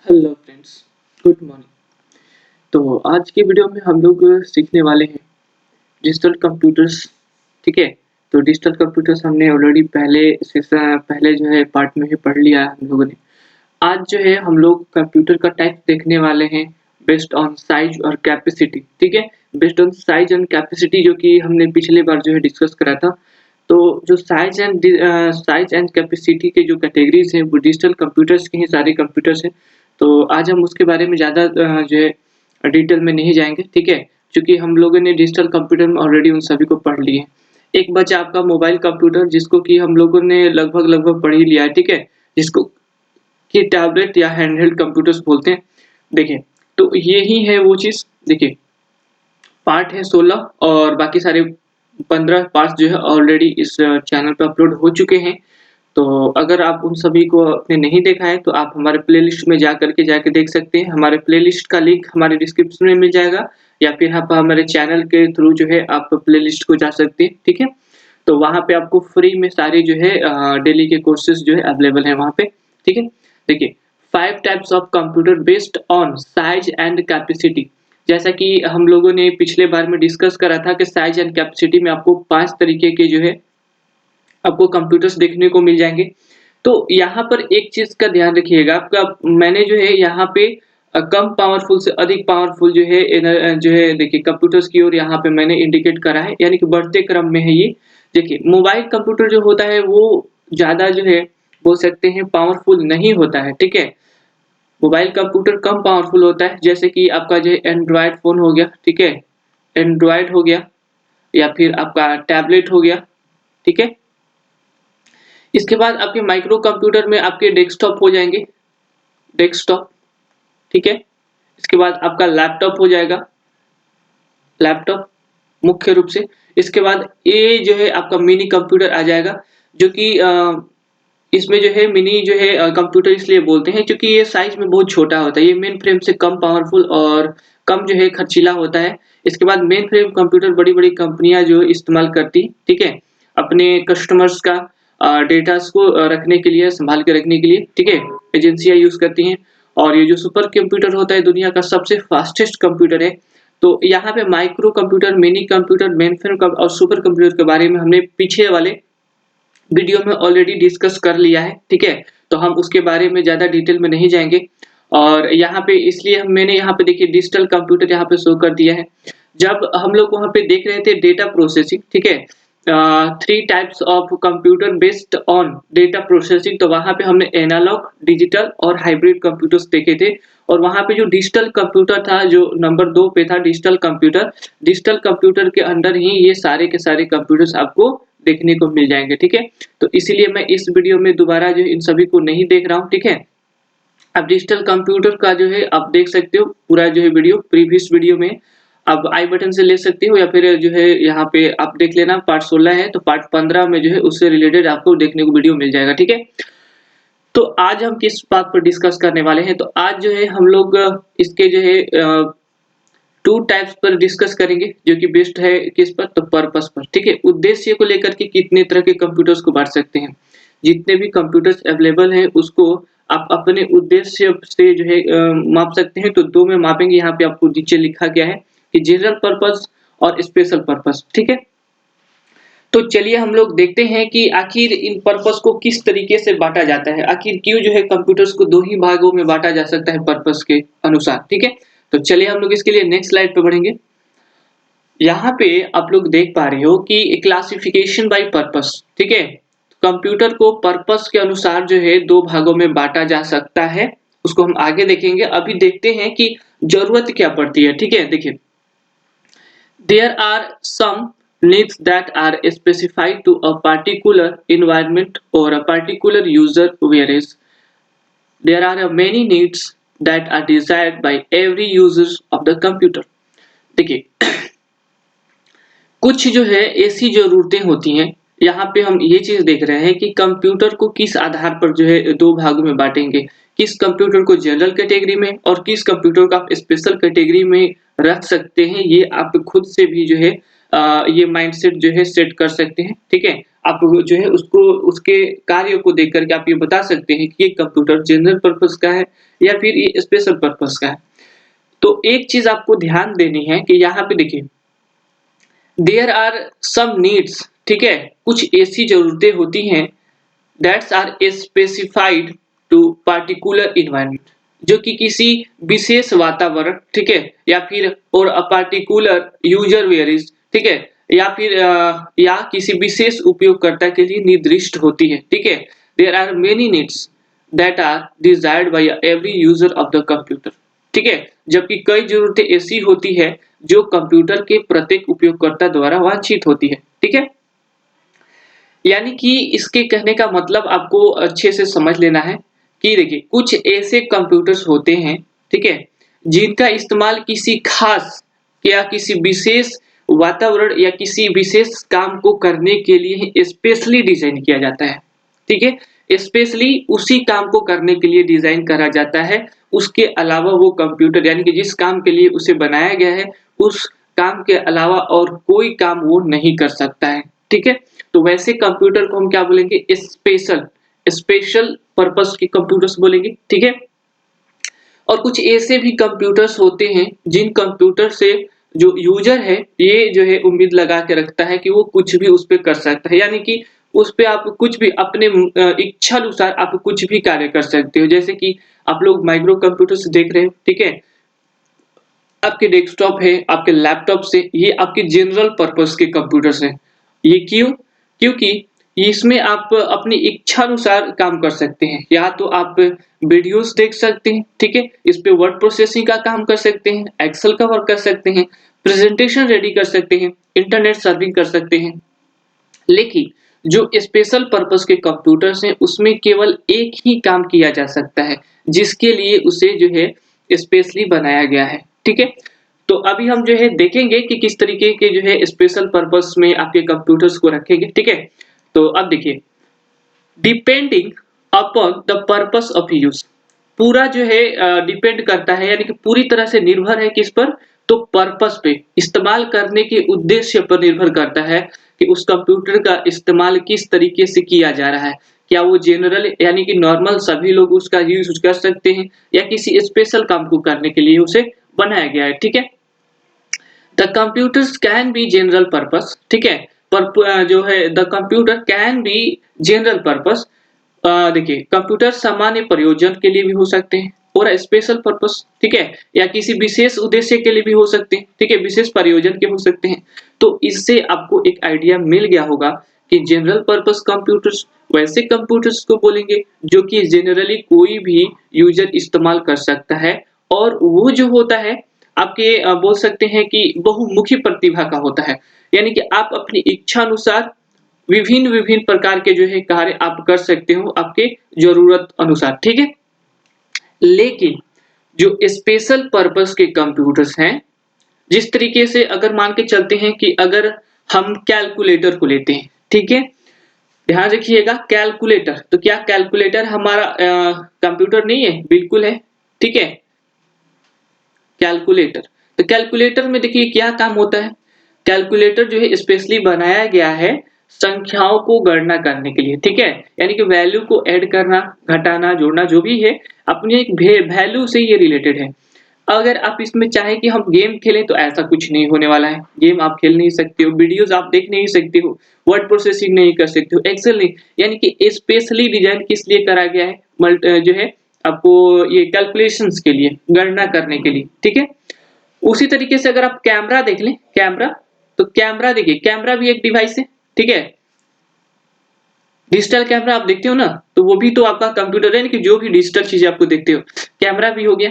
Hello friends, good morning. तो आज की वीडियो में हम लोग सीखने वाले हैं डिजिटल कंप्यूटर्स। ठीक है। तो डिजिटल कंप्यूटर्स हमने ऑलरेडी पहले जो है पार्ट में ही पढ़ लिया है हम लोगों ने। आज जो है हम लोग कंप्यूटर का टाइप देखने वाले हैं बेस्ड ऑन साइज और कैपेसिटी। ठीक है। Based on size and capacity, जो कि हमने पिछले बार जो है डिस्कस करा था। तो जो साइज एंड कैपेसिटी के जो कैटेगरीज हैं वो डिजिटल कंप्यूटर्स के ही सारे कंप्यूटर्स हैं। तो आज हम उसके बारे में ज़्यादा जो है डिटेल में नहीं जाएंगे। ठीक है। क्योंकि हम लोगों ने डिजिटल कंप्यूटर में ऑलरेडी उन सभी को पढ़ लिए हैं। एक बचा आपका मोबाइल कंप्यूटर, जिसको कि हम लोगों ने लगभग पढ़ ही लिया है। ठीक है। जिसको कि टैबलेट या हैंडहेल्ड कंप्यूटर्स बोलते हैं। देखिए, तो यही है वो चीज़। देखिए, पार्ट है 16 और बाकी सारे 15 पार्ट्स जो है ऑलरेडी इस चैनल पे अपलोड हो चुके हैं। तो अगर आप उन सभी को आपने नहीं देखा है तो आप हमारे प्लेलिस्ट में जाके देख सकते हैं। हमारे प्लेलिस्ट का लिंक हमारे डिस्क्रिप्शन में मिल जाएगा, या फिर आप हमारे चैनल के थ्रू जो है आप प्लेलिस्ट को जा सकते हैं। ठीक है। तो वहाँ पे आपको फ्री में सारे जो है डेली के कोर्सेज जो है अवेलेबल है वहाँ पे। ठीक है। देखिए, 5 types of computer based on size and capacity. जैसा कि हम लोगों ने पिछले बार में डिस्कस करा था कि साइज एंड कैपेसिटी में आपको 5 तरीके के जो है आपको कंप्यूटर्स देखने को मिल जाएँगे। तो यहाँ पर एक चीज़ का ध्यान रखिएगा, आपका मैंने जो है यहाँ पे कम पावरफुल से अधिक पावरफुल जो है जो है देखिए कंप्यूटर्स की ओर यहाँ पे मैंने इंडिकेट करा है, यानी कि बढ़ते क्रम में है ये। देखिए, मोबाइल कंप्यूटर जो होता है वो ज़्यादा जो है बोल सकते हैं पावरफुल नहीं होता है। ठीक है। मोबाइल कंप्यूटर कम पावरफुल होता है, जैसे कि आपका जो है एंड्रॉयड फ़ोन हो गया। ठीक है। एंड्रॉयड हो गया, या फिर आपका टैबलेट हो गया। ठीक है। इसके बाद आपके माइक्रो कंप्यूटर में आपके डेस्कटॉप हो जाएँगे, डेस्कटॉप। ठीक है। इसके बाद आपका लैपटॉप हो जाएगा, लैपटॉप मुख्य रूप से। इसके बाद ये जो है आपका मिनी कंप्यूटर आ जाएगा, जो कि इसमें जो है मिनी जो है कंप्यूटर इसलिए बोलते हैं क्योंकि ये साइज़ में बहुत छोटा होता है। ये मेन फ्रेम से कम पावरफुल और कम जो है खर्चीला होता है। इसके बाद मेन फ्रेम कंप्यूटर बड़ी-बड़ी कंपनियाँ जो इस्तेमाल करती, ठीक है, अपने कस्टमर्स का डेटास को रखने के लिए, सँभाल के रखने के लिए, ठीक है, एजेंसियाँ यूज़ करती हैं। और ये जो सुपर कंप्यूटर होता है दुनिया का सबसे फास्टेस्ट कंप्यूटर है। तो यहाँ पे micro computer, mini computer, mainframe कम और सुपर कंप्यूटर के बारे में हमने पीछे वाले वीडियो में ऑलरेडी डिस्कस कर लिया है। ठीक है। तो हम उसके बारे में ज़्यादा डिटेल में नहीं जाएँगे। और यहाँ पे इसलिए मैंने यहाँ पे देखिए डिजिटल कंप्यूटर यहाँ पे शो कर दिया है। जब हम लोग वहाँ पे देख रहे थे डेटा प्रोसेसिंग, ठीक है, 3 types of computer based on data processing, तो वहाँ पे हमने एनालॉग, डिजिटल और हाइब्रिड कंप्यूटर्स देखे थे। और वहाँ पे जो डिजिटल कंप्यूटर था, जो नंबर 2 पे था डिजिटल कंप्यूटर। डिजिटल कंप्यूटर के अंडर ही ये सारे के सारे कंप्यूटर्स आपको देखने को मिल जाएँगे। ठीक है। तो इसीलिए मैं इस वीडियो में दोबारा जो है इन सभी को नहीं देख रहा हूँ। ठीक है। आप डिजिटल कंप्यूटर का जो है आप देख सकते हो पूरा जो है वीडियो प्रीवियस वीडियो में आप आई बटन से ले सकते हो, या फिर जो है यहाँ पे आप देख लेना पार्ट 16 है तो पार्ट 15 में जो है उससे रिलेटेड आपको देखने को वीडियो मिल जाएगा। ठीक है। तो आज हम किस बात पर डिस्कस करने वाले हैं, तो आज जो है हम लोग इसके जो है 2 टाइप्स पर डिस्कस करेंगे, जो कि बेस्ड है किस पर, तो पर्पस पर। ठीक है। उद्देश्य को लेकर के कितने तरह के कंप्यूटर्स को बांट सकते हैं। जितने भी कंप्यूटर्स अवेलेबल हैं उसको आप अपने उद्देश्य से जो है माप सकते हैं। तो 2 में मापेंगे, यहाँ पे आपको नीचे लिखा गया है कि जनरल पर्पस और स्पेशल पर्पस। ठीक है। तो चलिए हम लोग देखते हैं कि आखिर इन पर्पस को किस तरीके से बाँटा जाता है। आखिर क्यों जो है कंप्यूटर्स को 2 ही भागों में बाँटा जा सकता है पर्पस के अनुसार। ठीक है। तो चलिए हम लोग इसके लिए नेक्स्ट स्लाइड पे बढ़ेंगे। यहाँ पे आप लोग देख पा रहे हो कि क्लासिफिकेशन बाय पर्पस। ठीक है। कंप्यूटर को पर्पस के अनुसार जो है 2 भागों में बाँटा जा सकता है। उसको हम आगे देखेंगे। अभी देखते हैं कि ज़रूरत क्या पड़ती है। ठीक है। देखिए, there are some needs that are specified to a particular environment or a particular user, whereas there are many needs that are desired by every user of the computer। देखिए, कुछ जो है ऐसी ज़रूरतें होती हैं, यहाँ पे हम ये चीज़ देख रहे हैं कि कंप्यूटर को किस आधार पर जो है 2 भागों में बाँटेंगे। किस कंप्यूटर को जनरल कैटेगरी में और किस कंप्यूटर को आप स्पेशल कैटेगरी में रख सकते हैं, ये आप खुद से भी जो है ये माइंडसेट जो है सेट कर सकते हैं। ठीक है। आप जो है उसको उसके कार्य को देख कर के आप ये बता सकते हैं कि ये कंप्यूटर जनरल पर्पस का है, या फिर ये स्पेशल पर्पस का है। तो एक चीज आपको ध्यान देनी है कि यहाँ पे देखिए देयर आर सम नीड्स, ठीक है, कुछ ऐसी जरूरतें होती हैं that's are specified to particular environment, जो कि किसी विशेष वातावरण, ठीक है, या फिर और अ पार्टिकुलर यूजर वेरिएस, ठीक है, या फिर या किसी विशेष उपयोगकर्ता के लिए निर्दिष्ट होती है, ठीक है। There are many needs that are desired by every user of the computer, ठीक है, जबकि कई जरूरतें ऐसी होती है जो कंप्यूटर के प्रत्येक उपयोगकर्ता द्वारा वांछित होती है, ठीक है। यानी कि इसके कहने का मतलब आपको अच्छे से समझ लेना है कि देखिए कुछ ऐसे कंप्यूटर्स होते हैं, ठीक है, जिनका इस्तेमाल किसी खास या किसी विशेष वातावरण या किसी विशेष काम को करने के लिए स्पेशली डिजाइन किया जाता है, ठीक है, स्पेशली उसी काम को करने के लिए डिजाइन करा जाता है। उसके अलावा वो कंप्यूटर यानी कि जिस काम के लिए उसे बनाया गया है उस काम के अलावा और कोई काम वो नहीं कर सकता है, ठीक है। तो वैसे कंप्यूटर को हम क्या बोलेंगे, स्पेशल स्पेशल पर्पस के कंप्यूटर्स बोलेंगे, ठीक है। और कुछ ऐसे भी कंप्यूटर्स होते हैं जिन कंप्यूटर से जो यूजर है ये जो है उम्मीद लगा के रखता है कि वो कुछ भी उस पे कर सकता है, यानी कि उस पे आप कुछ भी अपने इच्छा अनुसार आप कुछ भी कार्य कर सकते हो। जैसे कि आप लोग माइक्रो कंप्यूटर्स देख रहे हो, ठीक है, आपके डेस्कटॉप है, आपके लैपटॉप से, ये आपके जनरल पर्पस के कंप्यूटर्स हैं। ये क्यों? क्योंकि इसमें आप अपनी इच्छा अनुसार काम कर सकते हैं। या तो आप वीडियोस देख सकते हैं, ठीक है? इस पे वर्ड प्रोसेसिंग का काम कर सकते हैं, एक्सेल का वर्क कर सकते हैं, प्रेजेंटेशन रेडी कर सकते हैं, इंटरनेट सर्फिंग कर सकते हैं। लेकिन जो स्पेशल पर्पस के कंप्यूटर्स हैं उसमें केवल एक ही काम किया जा सकता है जिसके लिए उसे जो है स्पेशली बनाया गया है, ठीक है। तो अभी हम जो है देखेंगे कि किस तरीके के जो है स्पेशल पर्पस में आपके कंप्यूटर्स को रखेंगे, ठीक है। तो अब देखिए depending upon the purpose of use, पूरा जो है डिपेंड करता है यानी कि पूरी तरह से निर्भर है किस पर, तो पर्पस पे, इस्तेमाल करने के उद्देश्य पर निर्भर करता है कि उस कंप्यूटर का इस्तेमाल किस तरीके से किया जा रहा है। क्या वो जनरल यानी कि नॉर्मल सभी लोग उसका यूज कर सकते हैं या किसी स्पेशल काम को करने के लिए उसे बनाया गया है, ठीक है। The computers can be general purpose, ठीक है, पर जो है the computer can be general purpose. देखिए कंप्यूटर सामान्य प्रयोजन के लिए भी हो सकते हैं और स्पेशल पर्पस, ठीक है, या किसी विशेष उद्देश्य के लिए भी हो सकते हैं, ठीक है, विशेष प्रयोजन के हो सकते हैं। तो इससे आपको एक आइडिया मिल गया होगा कि जनरल पर्पस कंप्यूटर्स वैसे कंप्यूटर्स को बोलेंगे जो कि जनरली कोई भी यूजर इस्तेमाल कर सकता है और वो जो होता है आपके बोल सकते हैं कि बहुमुखी प्रतिभा का होता है, यानी कि आप अपनी इच्छा अनुसार विभिन्न-विभिन्न प्रकार के जो है कार्य आप कर सकते हो आपके ज़रूरत अनुसार, ठीक है? लेकिन जो स्पेशल पर्पस के कंप्यूटर्स हैं, जिस तरीके से अगर मान के चलते हैं कि अगर हम कैलकुलेटर को लेते हैं, ठीक है? ध्यान रखिएगा कैलकुलेटर, तो क्या कैलकुलेटर हमारा कंप्यूटर नहीं है? बिल्कुल है, ठीक है? कैलकुलेटर, तो कैलकुलेटर में देखिए क्या काम होता है। कैलकुलेटर जो है स्पेशली बनाया गया है संख्याओं को गणना करने के लिए, ठीक है, यानी कि वैल्यू को ऐड करना, घटाना, जोड़ना जो भी है अपने एक वैल्यू से ये रिलेटेड है। अगर आप इसमें चाहें कि हम गेम खेलें तो ऐसा कुछ नहीं होने वाला है। गेम आप खेल नहीं सकते हो, वीडियोस आप देख नहीं सकते हो, वर्ड प्रोसेसिंग नहीं कर सकते हो, एक्सेल नहीं, यानी कि स्पेशली डिजाइन किस लिए करा गया है जो है आपको ये कैलकुलेशंस के लिए, गणना करने के लिए, ठीक है। उसी तरीके से अगर आप कैमरा देख लें, कैमरा, तो कैमरा देखिए कैमरा भी एक डिवाइस है, ठीक है। डिजिटल कैमरा आप देखते हो ना, तो वो भी तो आपका कंप्यूटर है, यानी कि जो भी डिजिटल चीजें आपको देखते हो, कैमरा भी हो गया।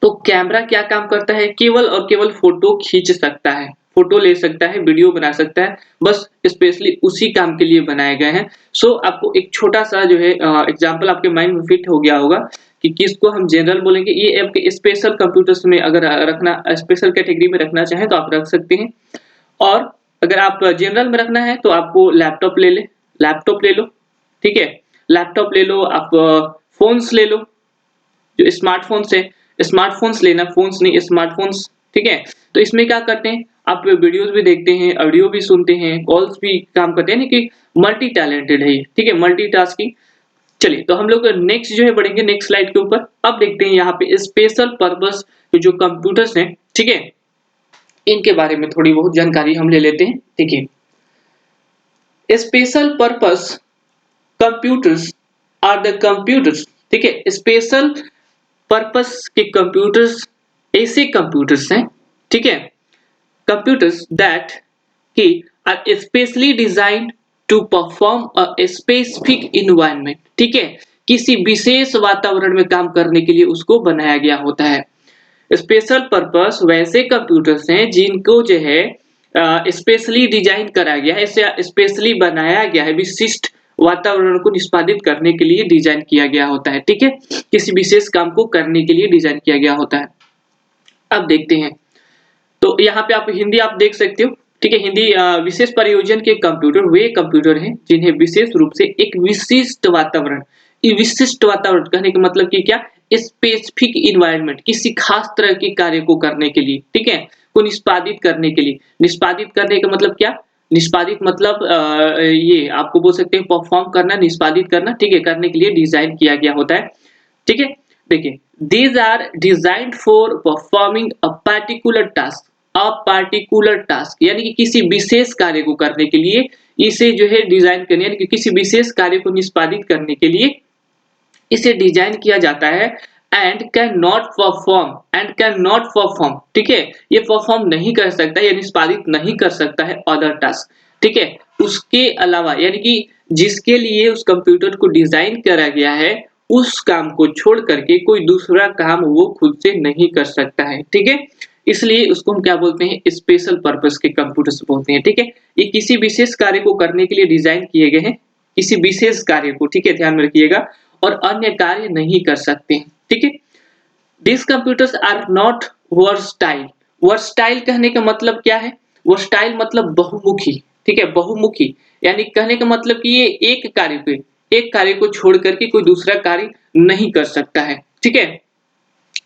तो कैमरा क्या काम करता है, केवल और केवल फोटो खींच सकता है, फोटो ले सकता है, वीडियो बना सकता है, बस स्पेशली उसी काम के लिए बनाए गए हैं। सो आपको एक छोटा सा जो है एग्जांपल आपके माइंड में फिट हो गया होगा कि किसको हम जनरल बोलेंगे। ये आपके स्पेशल कंप्यूटर्स में अगर रखना, स्पेशल कैटेगरी में रखना चाहें तो आप रख सकते हैं। और अगर आप जनरल में रखना है तो आपको लैपटॉप ले लो, ठीक है, लैपटॉप ले लो, आप फोन्स ले लो, जो स्मार्टफ़ोन्स है, स्मार्टफ़ोन्स लेना, फ़ोन्स नहीं स्मार्टफ़ोन्स, ठीक है? तो इसमें क्या करते हैं, आप वीडियोज़ भी देखते हैं, ऑडियो भी सुनते हैं, कॉल्स भी काम करते हैं, यानी कि मल्टी टैलेंटेड है ये, ठीक है? मल्टीटास्किंग चलिए तो हम लोग नेक्स्ट जो है बढ़ेंगे नेक्स्ट स्लाइड के ऊपर। अब देखते हैं यहाँ पे स्पेशल पर्पस के जो कंप्यूटर्स हैं, ठीक है, इनके बारे में थोड़ी बहुत जानकारी हम ले लेते हैं। ठीक है, special purpose computers are the computers, ठीक है, स्पेशल पर्पस के कंप्यूटर्स ऐसे कंप्यूटर्स हैं, ठीक है, कंप्यूटर्स दैट कि are specially designed to perform a specific environment, ठीक है, किसी विशेष वातावरण में काम करने के लिए उसको बनाया गया होता है। स्पेशल पर्पस वैसे कंप्यूटर्स हैं जिनको जो है स्पेशली डिजाइन करा गया है, इसे स्पेशली बनाया गया है, विशिष्ट वातावरण को निष्पादित करने के लिए डिजाइन किया गया होता है, ठीक है, किसी विशेष काम को करने के लिए डिजाइन किया गया होता है। अब देखते हैं, तो यहाँ पे आप हिंदी आप देख सकते हो, ठीक है, हिंदी विशेष प्रयोजन के कंप्यूटर वे कंप्यूटर हैं जिन्हें विशेष रूप से एक विशिष्ट वातावरण, विशिष्ट वातावरण कहने का मतलब कि क्या, स्पेसिफिक इन्वायरमेंट, किसी खास तरह के कार्य को करने के लिए, ठीक है, को निष्पादित करने के लिए, निष्पादित करने का मतलब क्या, निष्पादित मतलब ये आपको बोल सकते हैं परफॉर्म करना, निष्पादित करना, ठीक है, करने के लिए डिजाइन किया गया होता है, ठीक है। देखिए, these are designed for performing a particular task, a particular task यानी कि किसी विशेष कार्य को करने के लिए इसे जो है डिजाइन करने, यानी कि किसी विशेष कार्य को निष्पादित करने के लिए इसे डिजाइन किया जाता है। एंड कैन नॉट परफॉर्म, ठीक है, ये परफॉर्म नहीं कर सकता, ये निष्पादित नहीं कर सकता है अदर टास्क, ठीक है, उसके अलावा, यानी कि जिसके लिए उस कंप्यूटर को डिजाइन करा गया है उस काम को छोड़ करके कोई दूसरा काम वो खुद से नहीं कर सकता है, ठीक है, इसलिए उसको हम क्या बोलते हैं, स्पेशल पर्पस के कंप्यूटर्स बोलते हैं, ठीक है, ये किसी विशेष कार्य को करने के लिए डिजाइन किए गए हैं, किसी विशेष कार्य को, ठीक है, ध्यान में रखिएगा, और अन्य कार्य नहीं कर सकते, ठीक है। This computers are not versatile, versatile कहने का मतलब क्या है, वर्सटाइल मतलब बहुमुखी, ठीक है, बहुमुखी, यानी कहने का मतलब कि ये एक कार्य को छोड़ करके कोई दूसरा कार्य नहीं कर सकता है, ठीक है,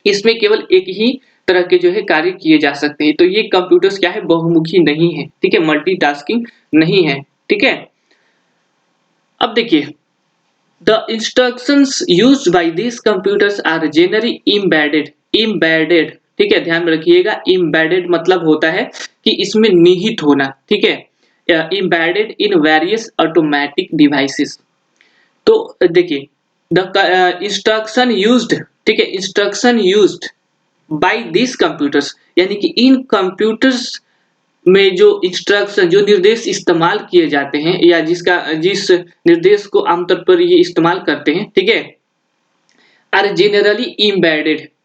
इसमें केवल एक ही तरह के जो है कार्य किए जा सकते हैं, तो ये कंप्यूटर्स क्या है, बहुमुखी नहीं है, ठीक है, मल्टीटास्किंग नहीं है, ठीक है। अब देखिए, the instructions used by these computers are generally embedded, ठीक है, ध्यान में रखिएगा, embedded मतलब होता है कि इसमें निहित होना, ठीक है, embedded in various automatic devices। तो देखिए, the instruction used, ठीक है, instruction used by these computers यानी कि इन कंप्यूटर्स में जो इंस्ट्रक्शन, जो निर्देश इस्तेमाल किए जाते हैं या जिस निर्देश को आमतौर पर ये इस्तेमाल करते हैं, ठीक है, आर जेनरली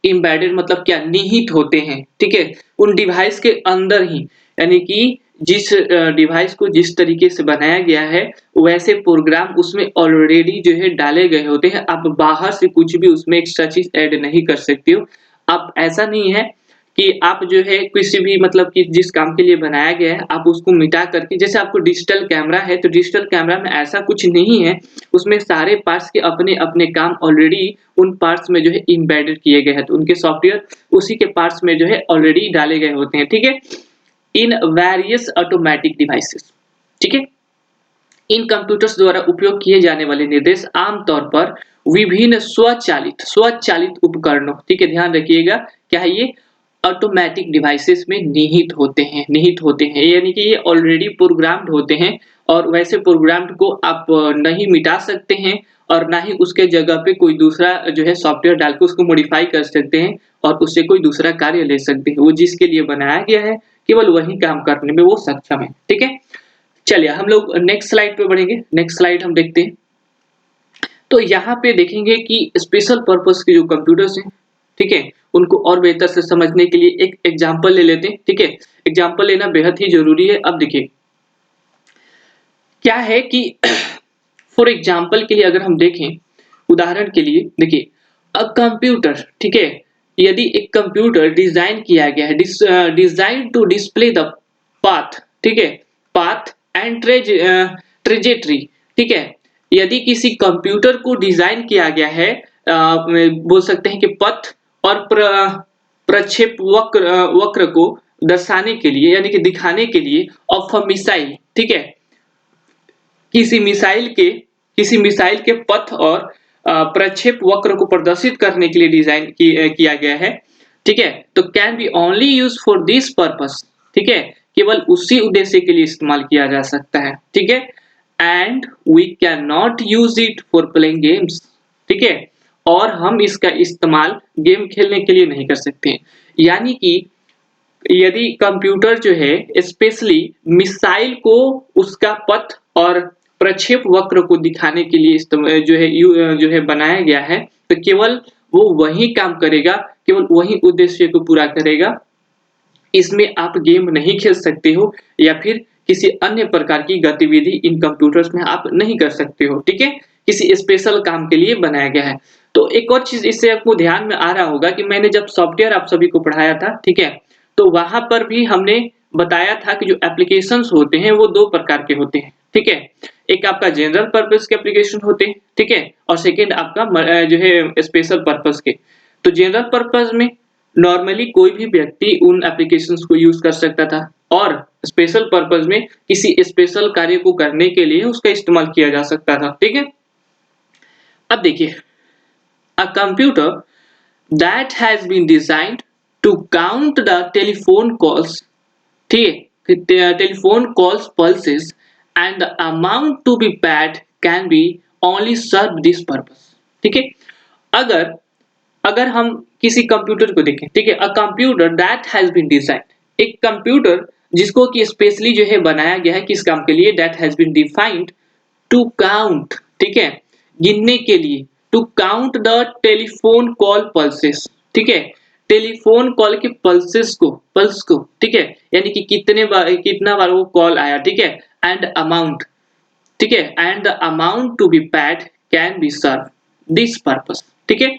इम्बेडेड मतलब क्या, निहित होते हैं, ठीक है, उन डिवाइस के अंदर ही, यानी कि जिस डिवाइस को जिस तरीके से बनाया गया है वैसे प्रोग्राम उसमें ऑलरेडी जो है डाले गए होते हैं, आप बाहर से कुछ भी उसमें एक्स्ट्रा चीज ऐड नहीं कर सकते हो। आप ऐसा नहीं है कि आप जो है किसी भी मतलब कि जिस काम के लिए बनाया गया है आप उसको मिटा करके, जैसे आपको डिजिटल कैमरा है तो डिजिटल कैमरा में ऐसा कुछ नहीं है, उसमें सारे पार्ट्स के अपने अपने काम ऑलरेडी उन पार्ट्स में जो है इम्बेडेड किए गए हैं, तो उनके सॉफ्टवेयर उसी के पार्ट्स में जो है ऑलरेडी डाले गए होते हैं, ठीक है, इन वेरियस ऑटोमेटिक डिवाइसेस, ठीक है। इन कंप्यूटर्स द्वारा उपयोग किए जाने वाले निर्देश आमतौर पर विभिन्न स्वचालित उपकरणों, ठीक है, ध्यान रखिएगा, क्या है ये, ऑटोमेटिक डिवाइसेस में निहित होते हैं, यानी कि ये ऑलरेडी प्रोग्राम्ड होते हैं और वैसे प्रोग्राम्ड को आप नहीं मिटा सकते हैं और ना ही उसके जगह पे कोई दूसरा जो है सॉफ्टवेयर डाल के उसको मॉडिफाई कर सकते हैं और उससे कोई दूसरा कार्य ले सकते हैं, वो जिसके लिए बनाया गया है केवल वही काम करने में वो सक्षम है, ठीक है। चलिए हम लोग नेक्स्ट स्लाइड पे बढ़ेंगे, नेक्स्ट स्लाइड हम देखते हैं। तो यहाँ पे देखेंगे कि स्पेशल पर्पस के जो कंप्यूटर्स हैं, ठीक है, उनको और बेहतर से समझने के लिए एक एग्जांपल ले लेते हैं, ठीक है, एग्जांपल लेना बेहद ही जरूरी है। अब देखिए क्या है कि फॉर एग्जांपल के लिए अगर हम देखें, उदाहरण के लिए देखिए, अ कंप्यूटर, ठीक है, यदि एक कंप्यूटर डिजाइन किया गया है, design to display the path, ठीक है, पाथ एंड ट्रेजेटरी, ठीक है, यदि किसी कंप्यूटर को डिजाइन किया गया है बोल सकते हैं कि पथ और प्रक्षेप वक्र को दर्शाने के लिए, यानी कि दिखाने के लिए ऑफ अ मिसाइल, ठीक है, किसी मिसाइल के किसी मिसाइल के पथ और प्रक्षेप वक्र को प्रदर्शित करने के लिए डिजाइन किया गया है, ठीक है। तो can be only use for this purpose, ठीक है, केवल उसी उद्देश्य के लिए इस्तेमाल किया जा सकता है, ठीक है। And we can not use it for playing games, ठीक है, और हम इसका इस्तेमाल गेम खेलने के लिए नहीं कर सकते हैं। यानी कि यदि कंप्यूटर जो है स्पेशली मिसाइल को उसका पथ और प्रक्षेप वक्र को दिखाने के लिए जो है बनाया गया है, तो केवल वो वही काम करेगा, केवल वही उद्देश्य को पूरा करेगा। इसमें आप गेम नहीं खेल सकते हो या फिर किसी अन्य प्रकार की गतिविधि इन कंप्यूटर्स में आप नहीं कर सकते हो, ठीक है। किसी स्पेशल काम के लिए बनाया गया है। तो एक और चीज इससे आपको ध्यान में आ रहा होगा कि मैंने जब सॉफ्टवेयर आप सभी को पढ़ाया था, ठीक है, तो वहां पर भी हमने बताया था कि जो एप्लीकेशंस होते हैं वो दो प्रकार के होते हैं, ठीक है। एक आपका जनरल पर्पस के एप्लीकेशन होते हैं, ठीक है, और सेकेंड आपका जो है स्पेशल पर्पस के। तो जनरल पर्पस में नॉर्मली कोई भी व्यक्ति उन एप्लीकेशंस को यूज कर सकता था और स्पेशल पर्पस में किसी स्पेशल कार्य को करने के लिए उसका इस्तेमाल किया जा सकता था, ठीक है। अब देखिए, a computer that has been designed to count the telephone calls, ठीक है, telephone calls pulses and the amount to be paid can be only serve this purpose, ठीक है। अगर अगर हम किसी कंप्यूटर को देखें, ठीक है, a computer that has been designed, एक कंप्यूटर जिसको कि स्पेशली जो है बनाया गया है किस काम के लिए, that has been defined to count, ठीक है, गिनने के लिए, to count the telephone call pulses, ठीक है, टेलीफोन कॉल के पल्स को, ठीक है, यानी कि कितना बार वो कॉल आया, ठीक है, एंड अमाउंट, ठीक है, and the amount to be paid can be serve this purpose, ठीक है।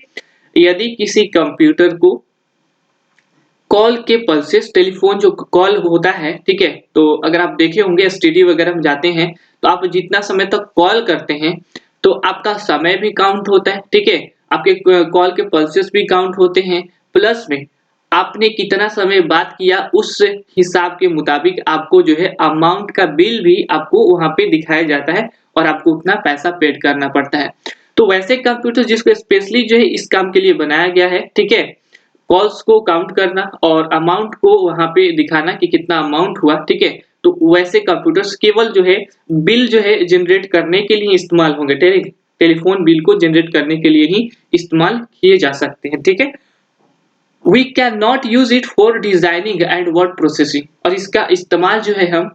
यदि किसी कंप्यूटर को कॉल के पल्सेस, टेलीफोन जो कॉल होता है, ठीक है, तो अगर आप देखे होंगे एसटीडी वगैरह में जाते हैं तो आप जितना समय तक कॉल करते हैं तो आपका समय भी काउंट होता है, ठीक है, आपके कॉल के पल्सेस भी काउंट होते हैं, प्लस में आपने कितना समय बात किया उस हिसाब के मुताबिक आपको जो है अमाउंट का बिल भी आपको वहां पे दिखाया जाता है और आपको उतना पैसा पेड करना पड़ता है। तो वैसे कंप्यूटर जिसको स्पेशली जो है इस काम के लिए बनाया गया है, ठीक है, कॉल्स को काउंट करना और अमाउंट को वहां पे दिखाना कि कितना अमाउंट हुआ, ठीक है, तो वैसे कंप्यूटर्स केवल जो है बिल जो है जनरेट करने के लिए इस्तेमाल होंगे, टेलीफोन बिल को जनरेट करने के लिए ही इस्तेमाल किए जा सकते हैं, ठीक है। We can not use it for designing and word processing, और इसका इस्तेमाल जो है हम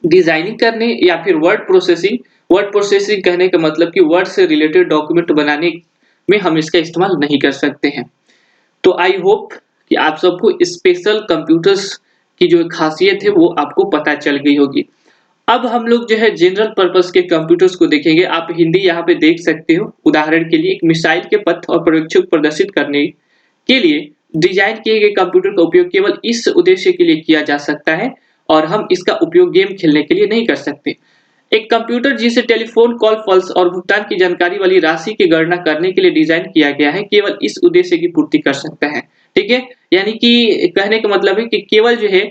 डिजाइनिंग करने या फिर वर्ड प्रोसेसिंग कहने का मतलब कि वर्ड से रिलेटेड डॉक्यूमेंट बनाने में हम इसका इस्तेमाल नहीं कर सकते हैं। तो आई होप कि आप सबको स्पेशल कंप्यूटर्स की जो खासियत है वो आपको पता चल गई होगी। अब हम लोग जो है जनरल पर्पस के कंप्यूटर्स को देखेंगे। आप हिंदी यहाँ पे देख सकते हो। उदाहरण के लिए एक मिसाइल के पथ और प्रक्षेप प्रदर्शित करने के लिए डिजाइन किए गए कंप्यूटर का उपयोग केवल इस उद्देश्य के लिए किया जा सकता है और हम इसका उपयोग गेम खेलने के लिए नहीं कर सकते। एक कंप्यूटर जिसे टेलीफोन कॉल पल्स और भुगतान की जानकारी वाली राशि की गणना करने के लिए डिजाइन किया गया है, केवल इस उद्देश्य की पूर्ति कर सकता है, ठीक है। यानी कि कहने का मतलब है कि केवल जो है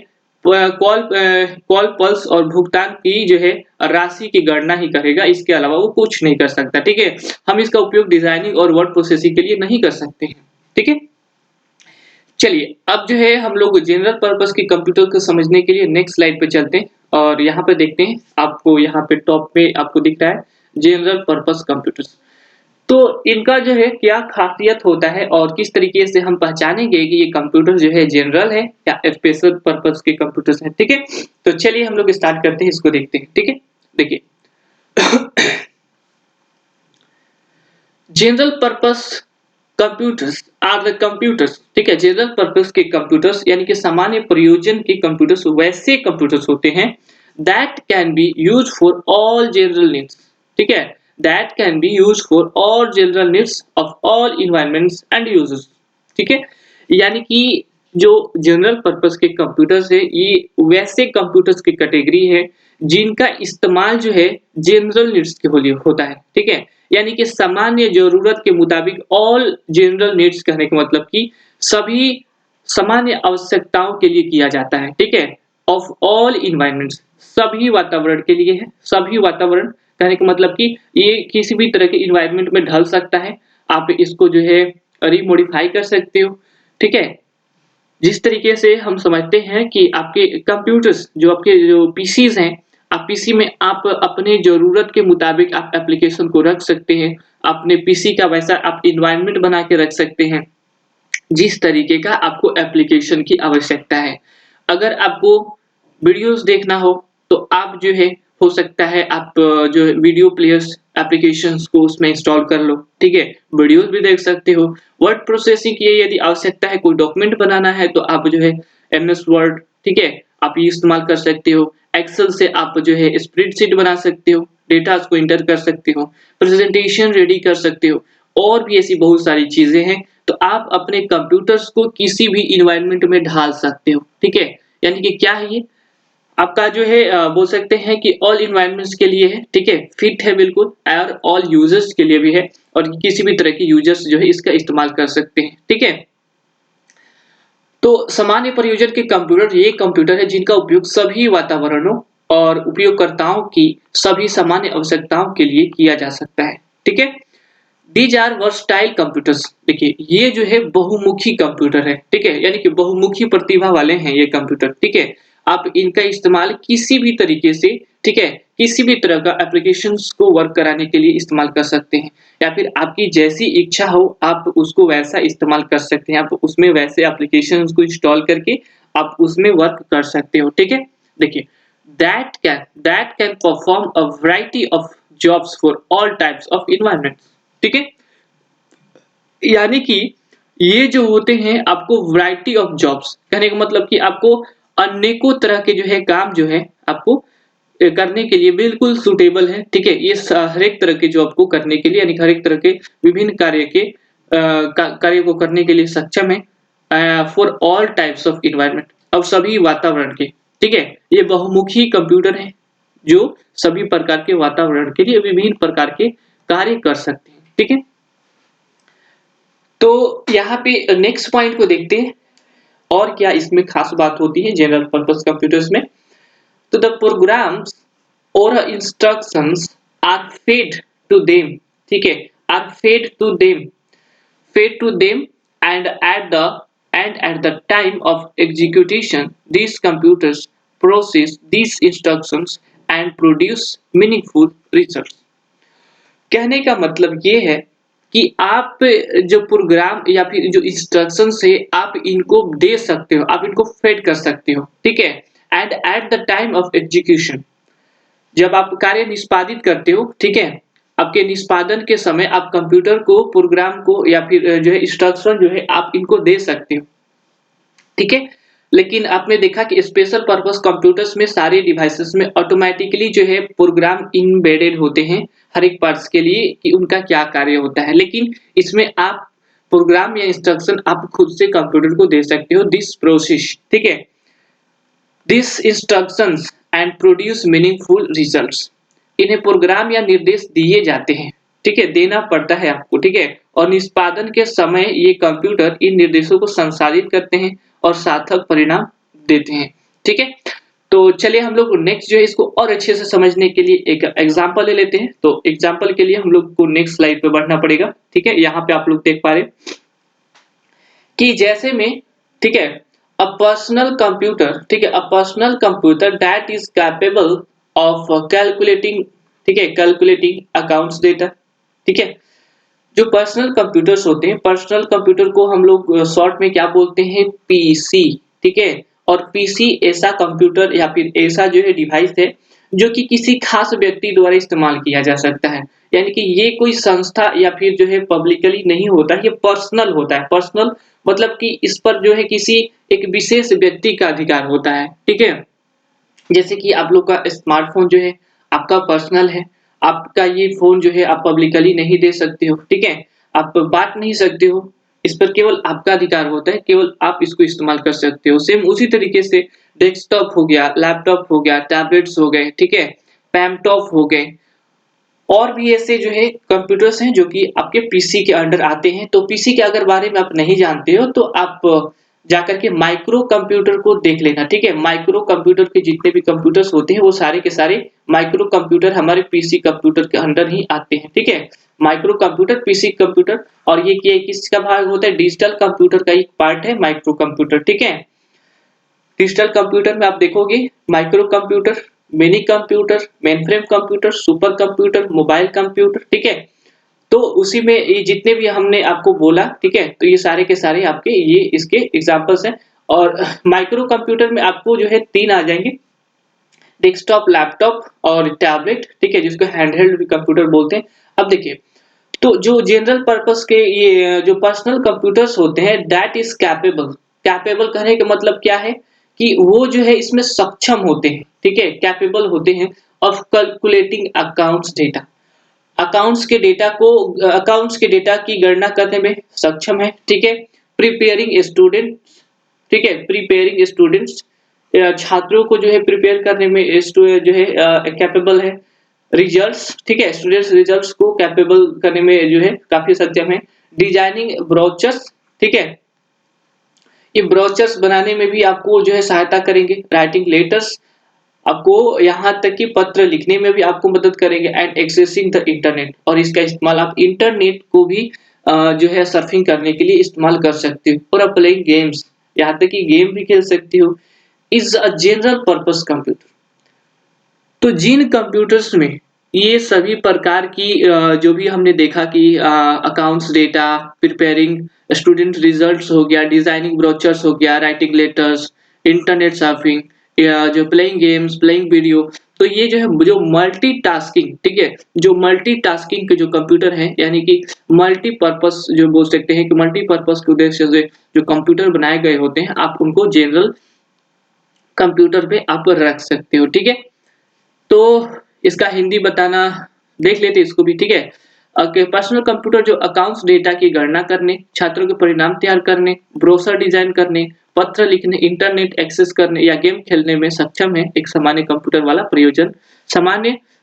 कॉल पल्स और भुगतान की जो है राशि की गणना ही करेगा, इसके अलावा वो कुछ नहीं कर सकता, ठीक है। हम इसका उपयोग डिजाइनिंग और वर्ड प्रोसेसिंग के लिए नहीं कर सकते हैं, ठीक है। चलिए अब जो है हम लोग जनरल पर्पस के कंप्यूटर को समझने के लिए नेक्स्ट स्लाइड पे चलते हैं और यहाँ पे देखते हैं। आपको यहाँ पे टॉप पे आपको दिख रहा है जनरल पर्पस कंप्यूटर्स। तो इनका जो है क्या खासियत होता है और किस तरीके से हम पहचानेंगे कि ये कंप्यूटर जो है जनरल है या स्पेशल पर्पस के कंप्यूटर्स हैं, ठीक है। तो चलिए हम लोग स्टार्ट करते हैं, इसको देखते हैं, ठीक है। देखिए general purpose computers are the computers, ठीक है। जनरल पर्पस के कंप्यूटर्स यानी कि सामान्य प्रयोजन के कंप्यूटर्स वैसे कंप्यूटर्स होते हैं that can be use for all general needs, ठीक है, that can be use for all general needs of all environments and users, ठीक है। यानी कि जो जनरल पर्पस के कंप्यूटर्स है ये वैसे कंप्यूटर्स की कैटेगरी है जिनका इस्तेमाल जो है जनरल नीड्स के लिए होता है, ठीक है। यानी कि सामान्य जरूरत के मुताबिक ऑल जनरल नीड्स कहने का मतलब कि सभी सामान्य आवश्यकताओं के लिए किया जाता है, ठीक है, ऑफ ऑल इन्वायरमेंट्स, सभी वातावरण के लिए है, सभी वातावरण कहने का मतलब कि ये किसी भी तरह के एनवायरनमेंट में ढल सकता है। आप इसको जो है रीमॉडिफाई कर सकते हो, ठीक है? जिस तरीके से हम समझते हैं कि आपके कंप्यूटर्स आपके जो पीसीज़ हैं, आप पीसी में आप अपने ज़रूरत के मुताबिक आप एप्लीकेशन को रख सकते हैं। अपने पीसी का वैसा आप एनवायरनमेंट बना के रख सकते हैं, जिस तरीके का आपको एप्लीकेशन की आवश्यकता है। अगर आपको वीडियोज़ देखना हो, तो आप जो है हो सकता है आप जो है वीडियो प्लेयर्स एप्लीकेशंस को उसमें इंस्टॉल कर लो, ठीक है? वीडियोज़ भी देख सकते हो। वर्ड प्रोसेसिंग की यदि आवश्यकता है, कोई डॉक्यूमेंट बनाना है तो आप जो है एमएस वर्ड, ठीक है? आप ये इस्तेमाल कर सकते हो। एक्सेल से आप जो है स्प्रेडशीट बना सकते हो, डेटाज़ को एंटर कर सकते हो, प्रेज़ेंटेशन रेडी कर सकते हो और भी ऐसी बहुत सारी चीज़ें हैं। तो आप अपने कंप्यूटर्स को किसी भी एनवायरनमेंट में ढाल सकते हो, ठीक है? यानी कि क्या है ये? आपका जो है बोल सकते हैं कि ऑल एनवायरनमेंट्स के लिए है, ठीक है? फिट है बिल्कुल और ऑल यूजर्स के लिए भी है और किसी भी तरह के यूजर्स जो है इसका इस्तेमाल कर सकते हैं, ठीक है? तो सामान्य प्रयोजन के कंप्यूटर ये कंप्यूटर है जिनका उपयोग सभी वातावरणों और उपयोगकर्ताओं की सभी सामान्य आवश्यकताओं के लिए किया जा सकता है, ठीक है? These are versatile computers. देखिए ये जो है बहुमुखी कंप्यूटर है, ठीक है? यानी कि बहुमुखी प्रतिभा वाले हैं ये कंप्यूटर, ठीक है? आप इनका इस्तेमाल किसी भी तरीके से, ठीक है? किसी भी तरह का एप्लीकेशंस को वर्क कराने के लिए इस्तेमाल कर सकते हैं या फिर आपकी जैसी इच्छा हो आप उसको वैसा इस्तेमाल कर सकते हैं। आप उसमें वैसे एप्लीकेशंस को इंस्टॉल करके आप उसमें वर्क कर सकते हो, ठीक है? देखिए that can perform a variety of jobs for all types of environments, ठीक है? यानी कि ये जो होते हैं आपको वैरायटी ऑफ जॉब्स कहने का मतलब कि आपको अनेकों तरह के जो है काम जो है आपको करने के लिए बिल्कुल सूटेबल है, ठीक है? ये हर एक तरह के जॉब को करने के लिए यानी हर एक तरह के विभिन्न कार्य के कार्य को करने के लिए सक्षम है for all types of environment और सभी वातावरण के, ठीक है? ये बहुमुखी कंप्यूटर है जो सभी प्रकार के वातावरण के लिए विभिन्न प्रकार के कार्य कर सकते हैं, ठीक है? तो यहाँ पे नेक्स्ट पॉइंट को देखते हैं और क्या इसमें खास बात होती है जनरल पर्पस कंप्यूटर्स में। तो द प्रोग्राम्स और instructions are fed to them, ठीक है? Are fed to them and at the time of execution these computers process these instructions and produce meaningful results। कहने का मतलब ये है कि आप जो प्रोग्राम या फिर जो इंस्ट्रक्शंस है आप इनको दे सकते हो, आप इनको फेड कर सकते हो, ठीक है? And at the time of execution जब आप कार्य निष्पादित करते हो, ठीक है? आपके निष्पादन के समय आप कंप्यूटर को, प्रोग्राम को या फिर जो है इंस्ट्रक्शन जो है आप इनको दे सकते हो, ठीक है? लेकिन आपने देखा कि स्पेशल पर्पस कंप्यूटर्स में सारे डिवाइसेस में ऑटोमेटिकली जो है प्रोग्राम एम्बेडेड होते हैं हर एक पार्ट्स के लिए कि उनका क्या कार्य होता है। लेकिन इसमें आप प्रोग्राम या इंस्ट्रक्शन आप खुद से कंप्यूटर को दे सकते हो दिस प्रोसेस, ठीक है? This instructions and produce meaningful results. इन्हें प्रोग्राम या निर्देश दिए जाते हैं, ठीक है? देना पड़ता है आपको, ठीक है? और निष्पादन के समय ये कंप्यूटर इन निर्देशों को संसाधित करते हैं और सार्थक परिणाम देते हैं, ठीक है? तो चलिए हम लोग नेक्स्ट जो है इसको और अच्छे से समझने के लिए एक एग्जांपल ले लेते हैं। तो एग्जांपल के लिए हम लोग को नेक्स्ट स्लाइड पे बढ़ना पड़ेगा, ठीक है? यहाँ पे आप लोग देख पा रहे हैं कि जैसे में, ठीक है? अ पर्सनल कंप्यूटर, ठीक है? A personal computer that is capable of calculating, ठीक है? कैलकुलेटिंग अकाउंट्स डेटा, ठीक है? जो पर्सनल कंप्यूटर्स होते हैं, पर्सनल कंप्यूटर को हम लोग शॉर्ट में क्या बोलते हैं? पीसी, ठीक है? और पीसी ऐसा कंप्यूटर या फिर ऐसा जो है डिवाइस है जो कि किसी खास व्यक्ति द्वारा इस्तेमाल किया जा सकता है। यानी कि ये कोई संस्था या फिर जो है पब्लिकली नहीं होता, ये पर्सनल होता है। पर्सनल मतलब कि इस पर जो है किसी एक विशेष व्यक्ति का अधिकार होता है, ठीक है? जैसे कि आप लोग का स्मार्टफ़ोन जो है आपका पर्सनल है, आपका ये फ़ोन जो है आप पब्लिकली नहीं दे सकते हो, ठीक है? आप बाँट नहीं सकते हो, इस पर केवल आपका अधिकार होता है, केवल आप इसको इस्तेमाल कर सकते हो। सेम उसी तरीके से डेस्कटॉप हो गया, लैपटॉप हो गया, टैबलेट्स हो गए, ठीक है? पैमटॉप हो गए और भी ऐसे जो है कंप्यूटर्स हैं जो कि आपके पीसी के अंडर आते हैं। तो पीसी के अगर बारे में आप नहीं जानते हो तो आप जाकर के माइक्रो कंप्यूटर को देख लेना, ठीक है। माइक्रो कंप्यूटर के जितने भी कंप्यूटर्स होते हैं वो सारे के सारे माइक्रो कंप्यूटर हमारे पीसी कंप्यूटर के अंडर ही आते हैं, ठीक है। माइक्रो कंप्यूटर, पीसी कंप्यूटर, और ये किसका भाग होता है? डिजिटल कंप्यूटर का एक पार्ट है माइक्रो कंप्यूटर, ठीक है। डिजिटल कंप्यूटर में आप देखोगे micro computer, mini computer, mainframe computer, super computer, mobile computer, ठीक है। तो उसी में ये जितने भी हमने आपको बोला, ठीक है, तो ये सारे के सारे आपके ये इसके एग्जांपल्स हैं। और माइक्रो कंप्यूटर में आपको जो है 3 आ जाएंगे, डेस्कटॉप, लैपटॉप और टैबलेट, ठीक है, जिसको हैंडहेल्ड भी कंप्यूटर बोलते हैं। अब देखिए, तो जो जनरल पर्पस के ये जो पर्सनल कंप्यूटर्स होते हैं, दैट इज कैपेबल। कैपेबल कहने का मतलब क्या है कि वो जो है इसमें सक्षम होते हैं, ठीक है, कैपेबल होते हैं of calculating accounts data. Accounts के डेटा की गणना करने में सक्षम है, ठीक है। प्रिपेयरिंग स्टूडेंट, ठीक है, प्रिपेयरिंग स्टूडेंट्स, छात्रों को जो है प्रिपेयर करने में जो है कैपेबल है। रिजल्ट्स, ठीक है, स्टूडेंट्स रिजल्ट्स को कैपेबल करने में जो है काफी सक्षम है। डिजाइनिंग ब्रोचर्स, ठीक है, ये ब्रोचर्स बनाने में भी आपको जो है सहायता करेंगे। राइटिंग लेटर्स, आपको यहाँ तक कि पत्र लिखने में भी आपको मदद करेंगे। एंड एक्सेसिंग द इंटरनेट, और इसका इस्तेमाल आप इंटरनेट को भी जो है सर्फिंग करने के लिए इस्तेमाल कर सकते हो। और प्लेइंग गेम्स, यहाँ तक कि गेम भी खेल सकते हो। Is a general purpose computer. तो जिन कंप्यूटर्स में ये सभी प्रकार की जो भी हमने देखा कि accounts data, preparing student results हो गया, डिजाइनिंग ब्रोचर्स हो गया, राइटिंग लेटर्स, इंटरनेट सर्फिंग, या जो प्लेइंग गेम्स, प्लेइंग वीडियो, तो ये जो है जो मल्टीटास्किंग, ठीक है, जो मल्टीटास्किंग के जो कंप्यूटर हैं, यानी कि मल्टीपर्पस जो बोल सकते हैं कि मल्टीपर्पस के उद्देश्य से जो कंप्यूटर बनाए गए होते हैं, आप उनको जनरल कंप्यूटर पे आप रख सकते हो, ठीक है। तो इसका हिंदी बताना देख लेते इसको भी, ठीक है। ओके, पर्सनल कंप्यूटर जो अकाउंट्स डेटा की गणना करने, छात्रों के परिणाम तैयार करने, ब्रोशर डिजाइन करने, पत्र लिखने, इंटरनेट एक्सेस करने या गेम खेलने में सक्षम है, एक सामान्य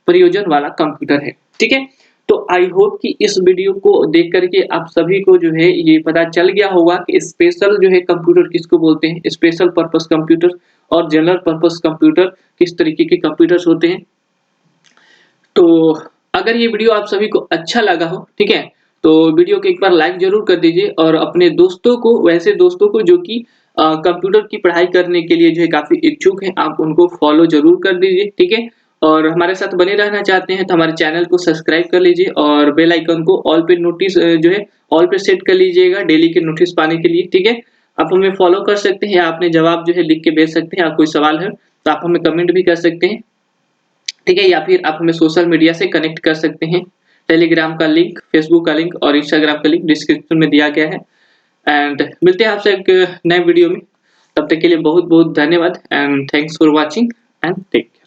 प्रयोजन वाला कंप्यूटर है, ठीक है। तो आई होप कि इस वीडियो को देख करके आप सभी को जो है ये पता चल गया होगा कि स्पेशल जो है कंप्यूटर किसको बोलते हैं, स्पेशल पर्पस कंप्यूटर और जनरल पर्पस कंप्यूटर किस तरीके के कंप्यूटर्स होते हैं। तो अगर ये वीडियो आप सभी को अच्छा लगा हो, ठीक है, तो वीडियो को एक बार लाइक जरूर कर दीजिए, और अपने दोस्तों को, वैसे दोस्तों को जो कि कंप्यूटर की पढ़ाई करने के लिए जो है काफी इच्छुक हैं, आप उनको फॉलो जरूर कर दीजिए, ठीक है। और हमारे साथ बने रहना चाहते हैं तो हमारे चैनल को सब्सक्राइब कर लीजिए और बेल आइकन को ऑल पे नोटिस जो है ऑल पे सेट कर लीजिएगा डेली के नोटिस पाने के लिए, ठीक है। आप हमें फॉलो कर सकते हैं, आपने जवाब जो है लिख के भेज सकते हैं, आप कोई सवाल है तो आप हमें कमेंट भी कर सकते हैं, ठीक है, या फिर आप हमें सोशल मीडिया से कनेक्ट कर सकते हैं। टेलीग्राम का लिंक, फेसबुक का लिंक और इंस्टाग्राम का लिंक डिस्क्रिप्शन में दिया गया है। एंड मिलते हैं आपसे एक नए वीडियो में, तब तक के लिए बहुत बहुत धन्यवाद and thanks for watching and take care.